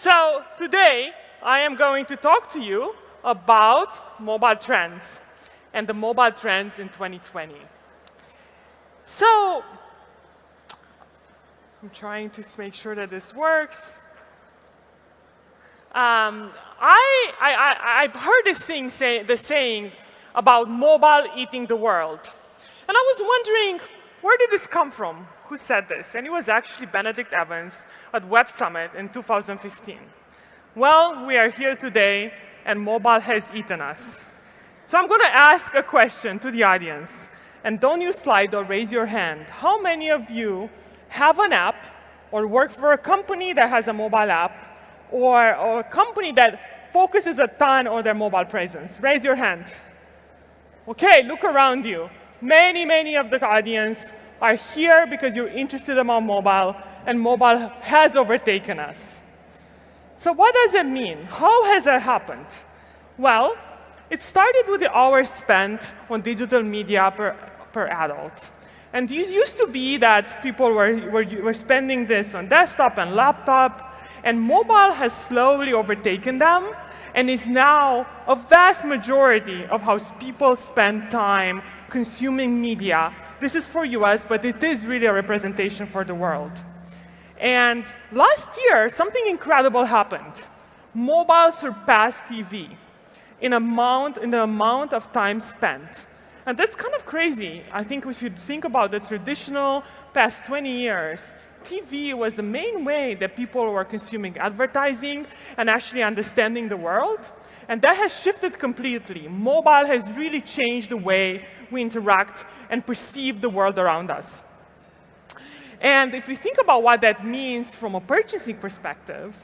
So today, I am going to talk to you about mobile trends and the mobile trends in 2020. So I'm trying to make sure that this works. I've heard this saying about mobile eating the world. And I was wondering, where did this come from? Who said this? And it was actually Benedict Evans at WebSummit in 2015. Well, we are here today, and mobile has eaten us. So I'm going to ask a question to the audience. And don't use Slido, raise your hand. How many of you have an app or work for a company that has a mobile app or a company that focuses a ton on their mobile presence? Raise your hand. OK, look around you. Many of the audience are here because you're interested about mobile, and mobile has overtaken us. So what does it mean? How has that happened? Well, it started with the hours spent on digital media per adult. And it used to be that people were spending this on desktop and laptop, and mobile has slowly overtaken them, and is now a vast majority of how people spend time consuming media. This is for US, but it is really a representation for the world. And last year, something incredible happened. Mobile surpassed TV in the amount of time spent. And that's kind of crazy. I think we should think about the traditional past 20 years. TV was the main way that people were consuming advertising and actually understanding the world. And that has shifted completely. Mobile has really changed the way we interact and perceive the world around us. And if we think about what that means from a purchasing perspective,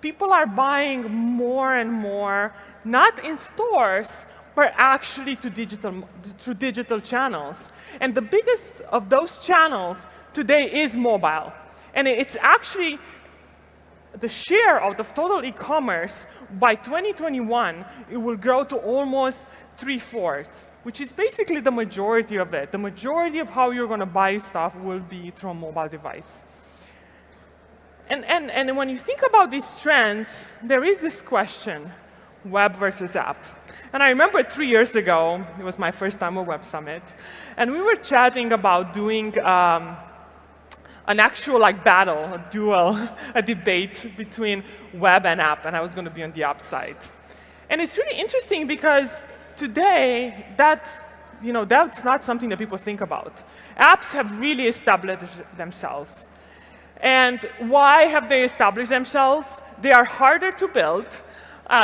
people are buying more and more, not in stores, but actually through digital channels. And the biggest of those channels today is mobile. And it's actually the share of the total e-commerce by 2021, it will grow to almost 3/4, which is basically the majority of it. The majority of how you're going to buy stuff will be through a mobile device. And when you think about these trends, there is this question, web versus app. And I remember 3 years ago, it was my first time at WebSummit, and we were chatting about doing an actual battle, a duel, a debate between web and app, and I was going to be on the app side. And it's really interesting because today, that's not something that people think about. Apps have really established themselves. And why have they established themselves? They are harder to build.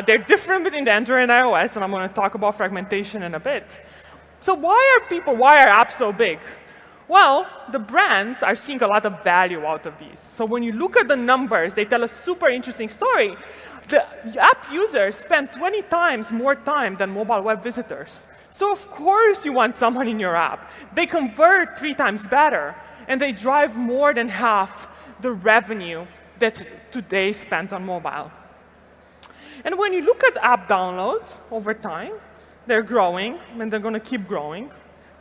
They're different between Android and iOS, and I'm going to talk about fragmentation in a bit. So why are apps so big? Well, the brands are seeing a lot of value out of these. So when you look at the numbers, they tell a super interesting story. The app users spend 20 times more time than mobile web visitors. So of course you want someone in your app. They convert 3 times better, and they drive more than half the revenue that's today spent on mobile. And when you look at app downloads over time, they're growing, and they're going to keep growing,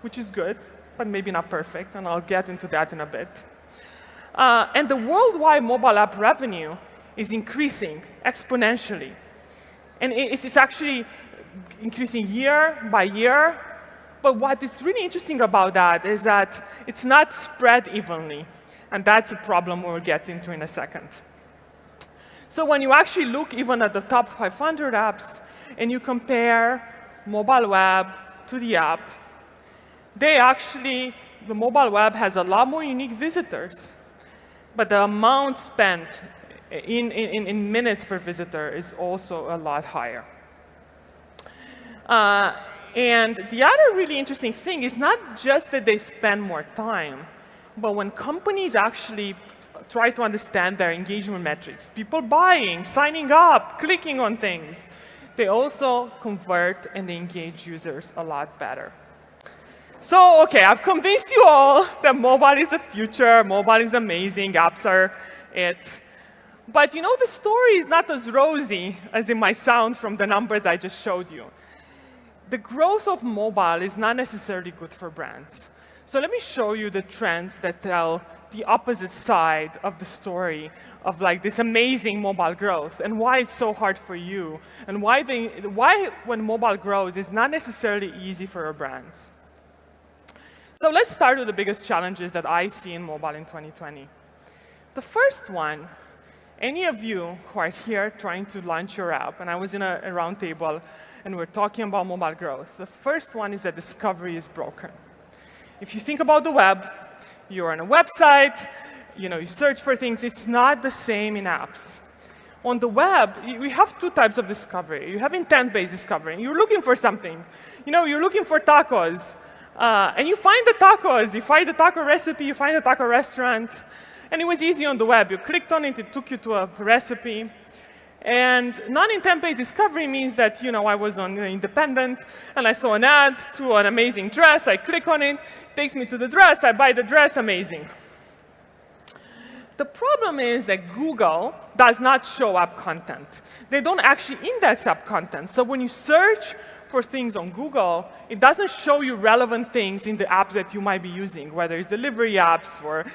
which is good, but maybe not perfect, and I'll get into that in a bit. And the worldwide mobile app revenue is increasing exponentially. And it's actually increasing year by year. But what is really interesting about that is that it's not spread evenly. And that's a problem we'll get into in a second. So when you actually look even at the top 500 apps, and you compare mobile web to the app, the mobile web has a lot more unique visitors, but the amount spent in minutes per visitor is also a lot higher. And the other really interesting thing is not just that they spend more time, but when companies actually try to understand their engagement metrics, people buying, signing up, clicking on things, they also convert and they engage users a lot better. So, OK, I've convinced you all that mobile is the future, mobile is amazing, apps are it. But the story is not as rosy as it might sound from the numbers I just showed you. The growth of mobile is not necessarily good for brands. So let me show you the trends that tell the opposite side of the story of like this amazing mobile growth and why it's so hard for you and why when mobile grows it's not necessarily easy for your brands. So let's start with the biggest challenges that I see in mobile in 2020. The first one, any of you who are here trying to launch your app, and I was in a round table and we're talking about mobile growth, the first one is that discovery is broken. If you think about the web, you're on a website, you search for things, it's not the same in apps. On the web, we have two types of discovery. You have intent-based discovery. You're looking for something. You're looking for tacos, and you find the tacos. You find the taco recipe, you find the taco restaurant, and it was easy on the web. You clicked on it, it took you to a recipe. And non-intent-based discovery means that, I was on Independent, and I saw an ad to an amazing dress. I click on it, takes me to the dress. I buy the dress, amazing. The problem is that Google does not show app content. They don't actually index app content. So when you search for things on Google, it doesn't show you relevant things in the apps that you might be using, whether it's delivery apps or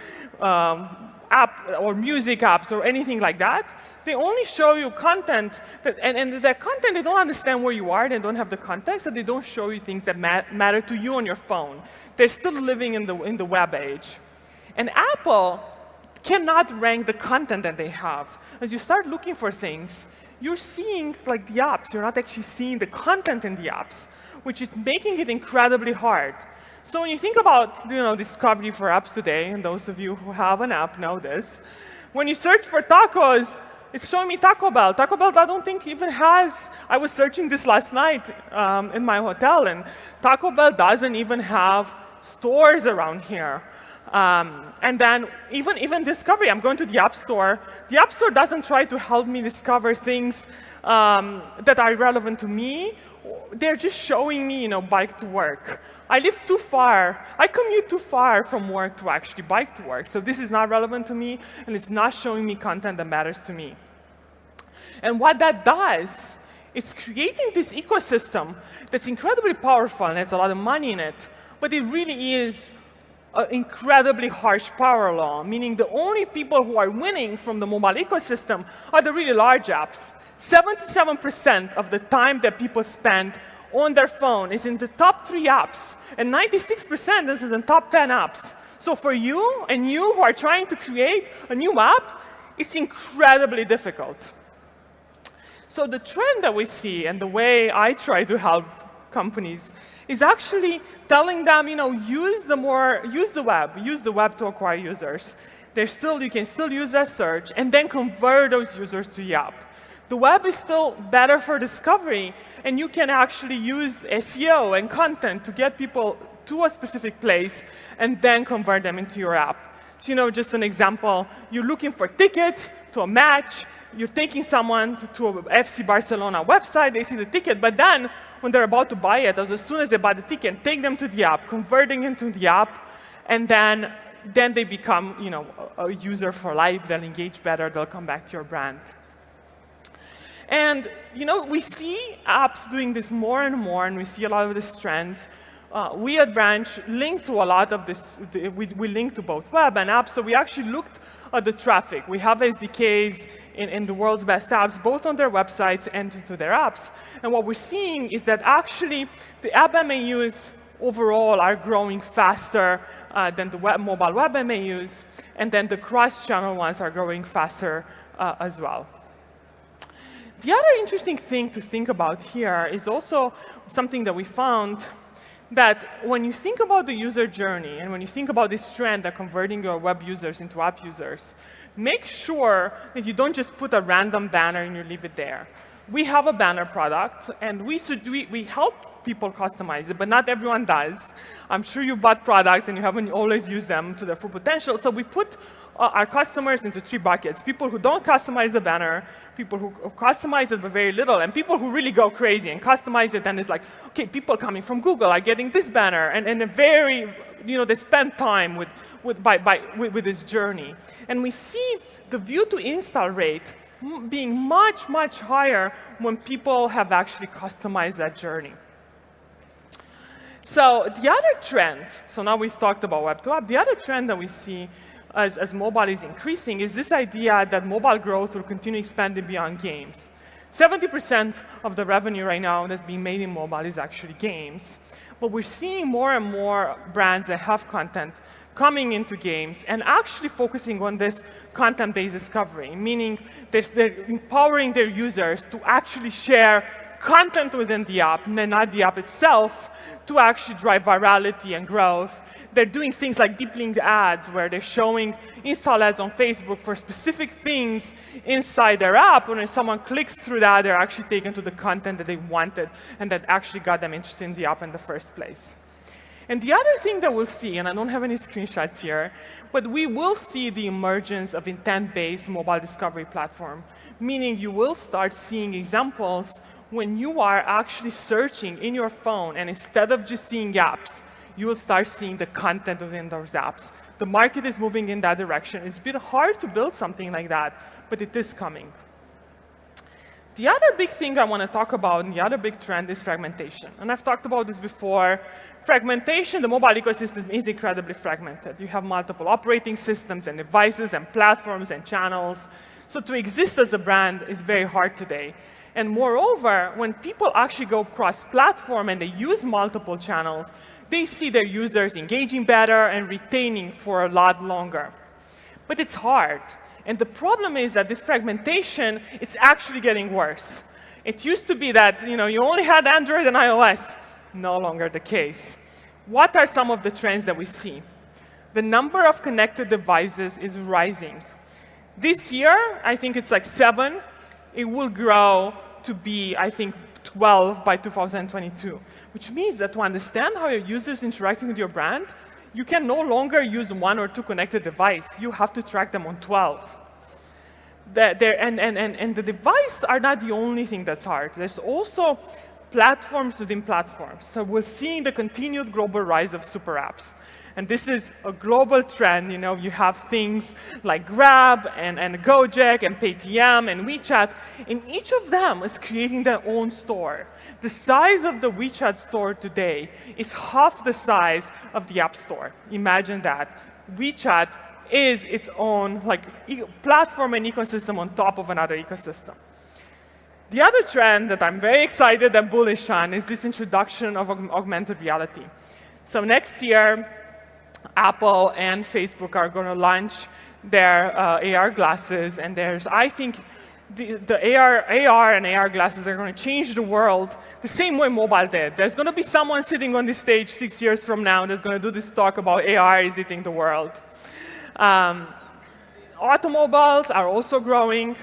app or music apps or anything like that. They only show you content, and the content, they don't understand where you are, they don't have the context, and they don't show you things that matter to you on your phone. They're still living in the web age. And Apple cannot rank the content that they have. As you start looking for things, you're seeing like the apps, you're not actually seeing the content in the apps, which is making it incredibly hard. So when you think about discovery for apps today, and those of you who have an app know this, when you search for tacos, it's showing me Taco Bell. Taco Bell, I don't think even has, I was searching this last night in my hotel, and Taco Bell doesn't even have stores around here. And then even discovery, I'm going to the App Store. The App Store doesn't try to help me discover things that are relevant to me. They're just showing me, bike to work. I live too far. I commute too far from work to actually bike to work. So this is not relevant to me, and it's not showing me content that matters to me. And what that does, it's creating this ecosystem that's incredibly powerful, and there's a lot of money in it, but it really is an incredibly harsh power law, meaning the only people who are winning from the mobile ecosystem are the really large apps. 77% of the time that people spend on their phone is in the top 3 apps, and 96% is in the top 10 apps. So for you and you who are trying to create a new app, it's incredibly difficult. So the trend that we see, and the way I try to help companies, is actually telling them, use the web to acquire users. You can still use that search, and then convert those users to the app. The web is still better for discovery, and you can actually use SEO and content to get people to a specific place and then convert them into your app. So, just an example, you're looking for tickets to a match, you're taking someone to a FC Barcelona website, they see the ticket, but then when they're about to buy it, as soon as they buy the ticket, take them to the app, converting into the app, and then they become a user for life, they'll engage better, they'll come back to your brand. And we see apps doing this more and more, and we see a lot of these trends. We at Branch link to a lot of this. We link to both web and apps, so we actually looked at the traffic. We have SDKs in the world's best apps, both on their websites and to their apps. And what we're seeing is that actually the app MAUs overall are growing faster than the mobile web MAUs, and then the cross-channel ones are growing faster as well. The other interesting thing to think about here is also something that we found, that when you think about the user journey and when you think about this trend of converting your web users into app users, make sure that you don't just put a random banner and you leave it there. We have a banner product, and we help people customize it, but not everyone does. I'm sure you've bought products and you haven't always used them to their full potential. So we put our customers into 3 buckets: people who don't customize the banner, people who customize it but very little, and people who really go crazy and customize it, and it's like, okay, people coming from Google are getting this banner, and a very, they spend time with this journey. And we see the view to install rate being much, much higher when people have actually customized that journey. So the other trend, so now we've talked about Web 2 App, the other trend that we see as mobile is increasing is this idea that mobile growth will continue expanding beyond games. 70% of the revenue right now that's being made in mobile is actually games. But we're seeing more and more brands that have content coming into games and actually focusing on this content-based discovery, meaning they're empowering their users to actually share content within the app, and not the app itself, to actually drive virality and growth. They're doing things like deep linked ads, where they're showing install ads on Facebook for specific things inside their app. When someone clicks through that, they're actually taken to the content that they wanted and that actually got them interested in the app in the first place. And the other thing that we'll see, and I don't have any screenshots here, but we will see the emergence of intent-based mobile discovery platform, meaning you will start seeing examples when you are actually searching in your phone, and instead of just seeing apps, you will start seeing the content within those apps. The market is moving in that direction. It's a bit hard to build something like that, but it is coming. The other big thing I want to talk about, and the other big trend, is fragmentation. And I've talked about this before. Fragmentation, the mobile ecosystem is incredibly fragmented. You have multiple operating systems and devices and platforms and channels. So to exist as a brand is very hard today. And moreover, when people actually go cross-platform and they use multiple channels, they see their users engaging better and retaining for a lot longer. But it's hard. And the problem is that this fragmentation is actually getting worse. It used to be that you only had Android and iOS. No longer the case. What are some of the trends that we see? The number of connected devices is rising. This year, I think it's like 7. It will grow to be, I think, 12 by 2022, which means that to understand how your users interacting with your brand, you can no longer use 1 or 2 connected devices. You have to track them on 12. And the devices are not the only thing that's hard. There's also platforms within platforms. So we're seeing the continued global rise of super apps. And this is a global trend. You have things like Grab and Gojek and Paytm and WeChat, and each of them is creating their own store. The size of the WeChat store today is half the size of the App Store. Imagine that. WeChat is its own platform and ecosystem on top of another ecosystem. The other trend that I'm very excited and bullish on is this introduction of augmented reality. So next year, Apple and Facebook are going to launch their AR glasses, and I think the AR and AR glasses are going to change the world the same way mobile did. There's going to be someone sitting on this stage 6 years from now that's going to do this talk about AR is eating the world. Automobiles are also growing.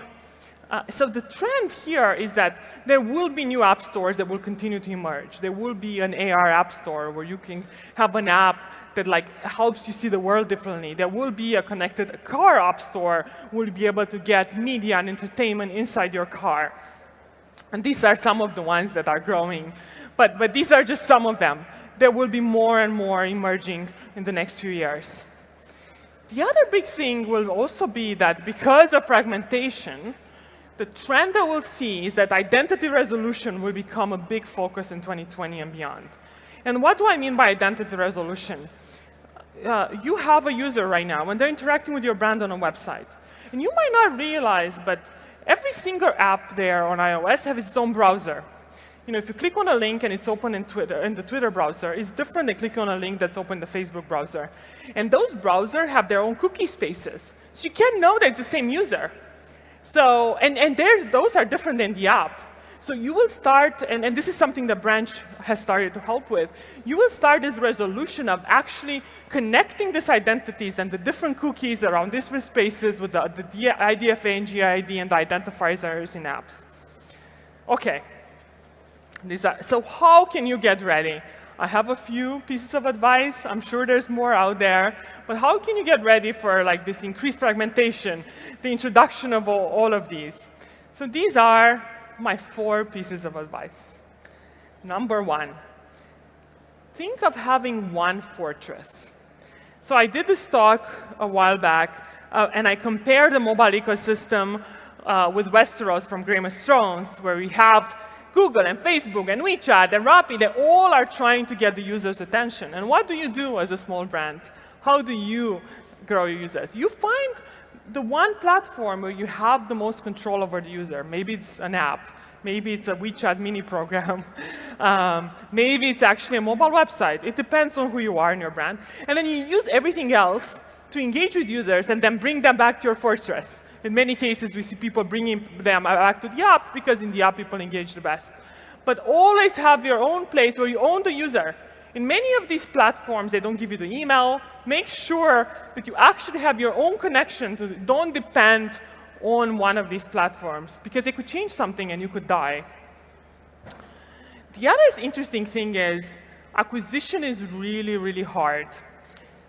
So the trend here is that there will be new app stores that will continue to emerge. There will be an AR app store where you can have an app that helps you see the world differently. There will be a connected car app store where you'll be able to get media and entertainment inside your car. And these are some of the ones that are growing. But these are just some of them. There will be more and more emerging in the next few years. The other big thing will also be that because of fragmentation, the trend that we'll see is that identity resolution will become a big focus in 2020 and beyond. And what do I mean by identity resolution? You have a user right now, when they're interacting with your brand on a website. And you might not realize, but every single app there on iOS has its own browser. If you click on a link and it's open in the Twitter browser, it's different than clicking on a link that's open in the Facebook browser. And those browsers have their own cookie spaces. So you can't know that it's the same user. So, those are different than the app. So you will start, and this is something that Branch has started to help with, you will start this resolution of actually connecting these identities and the different cookies around different spaces with the IDFA and GID and the identifiers in apps. Okay. So how can you get ready? I have a few pieces of advice. I'm sure there's more out there. But how can you get ready for this increased fragmentation, the introduction of all of these? So these are my 4 pieces of advice. Number 1, think of having one fortress. So I did this talk a while back, and I compared the mobile ecosystem with Westeros from Game of Thrones, where we have Google and Facebook and WeChat and Rappi, they all are trying to get the user's attention. And what do you do as a small brand? How do you grow your users? You find the one platform where you have the most control over the user. Maybe it's an app. Maybe it's a WeChat mini program. Maybe it's actually a mobile website. It depends on who you are in your brand. And then you use everything else to engage with users and then bring them back to your fortress. In many cases, we see people bringing them back to the app because in the app, people engage the best. But always have your own place where you own the user. In many of these platforms, they don't give you the email. Make sure that you actually have your own connection. Don't depend on one of these platforms, because they could change something and you could die. The other interesting thing is acquisition is really, really hard.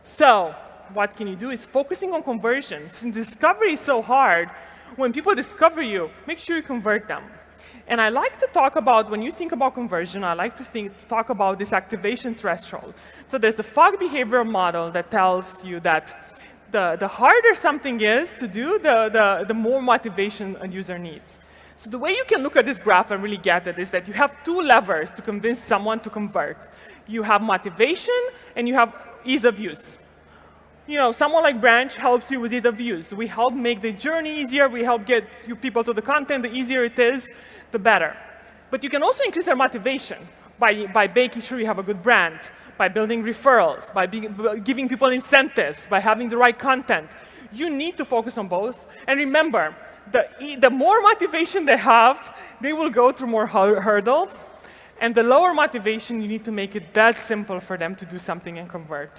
So what can you do is focusing on conversion. Since discovery is so hard, when people discover you, make sure you convert them. And I like to talk about, when you think about conversion, I like to talk about this activation threshold. So there's a fog behavioral model that tells you that the harder something is to do, the more motivation a user needs. So the way you can look at this graph and really get it is that you have two levers to convince someone to convert. You have motivation and you have ease of use. Someone like Branch helps you with ease of use. We help make the journey easier. We help get you people to the content. The easier it is, the better. But you can also increase their motivation by making sure you have a good brand, by building referrals, by giving people incentives, by having the right content. You need to focus on both. And remember, the more motivation they have, they will go through more hurdles. And the lower motivation, you need to make it that simple for them to do something and convert.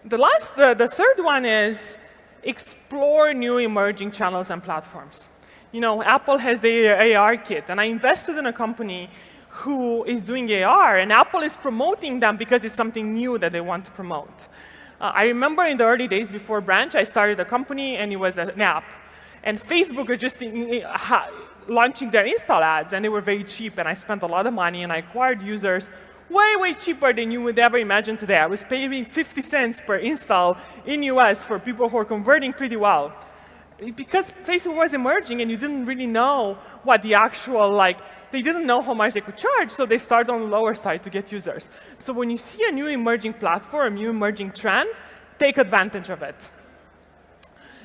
The third one is explore new emerging channels and platforms. Apple has the AR kit, and I invested in a company who is doing AR, and Apple is promoting them because it's something new that they want to promote. I remember in the early days before Branch, I started a company, and it was an app. And Facebook were just launching their install ads, and they were very cheap, and I spent a lot of money, and I acquired users way, way cheaper than you would ever imagine today. I was paying 50 cents per install in US for people who are converting pretty well. Because Facebook was emerging and you didn't really know what the actual, they didn't know how much they could charge, so they started on the lower side to get users. So when you see a new emerging platform, a new emerging trend, take advantage of it.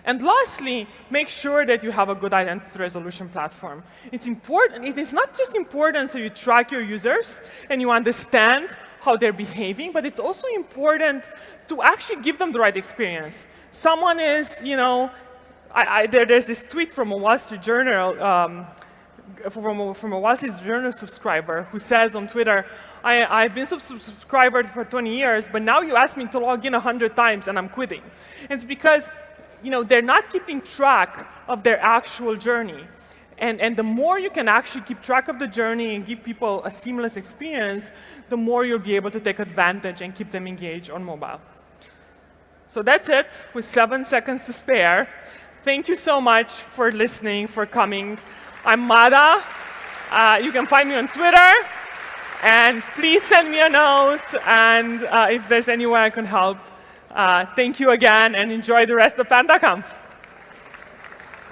And lastly, make sure that you have a good identity resolution platform. It's important. It is not just important so you track your users and you understand how they're behaving, but it's also important to actually give them the right experience. Someone is, there's this tweet from a Wall Street Journal, from a Wall Street Journal subscriber who says on Twitter, I've been a subscriber for 20 years, but now you ask me to log in 100 times and I'm quitting. And it's because they're not keeping track of their actual journey. And the more you can actually keep track of the journey and give people a seamless experience, the more you'll be able to take advantage and keep them engaged on mobile. So that's it, with 7 seconds to spare. Thank you so much for listening, for coming. I'm Mada. You can find me on Twitter. And please send me a note. And if there's any way I can help, thank you again, and enjoy the rest of PandaCamp.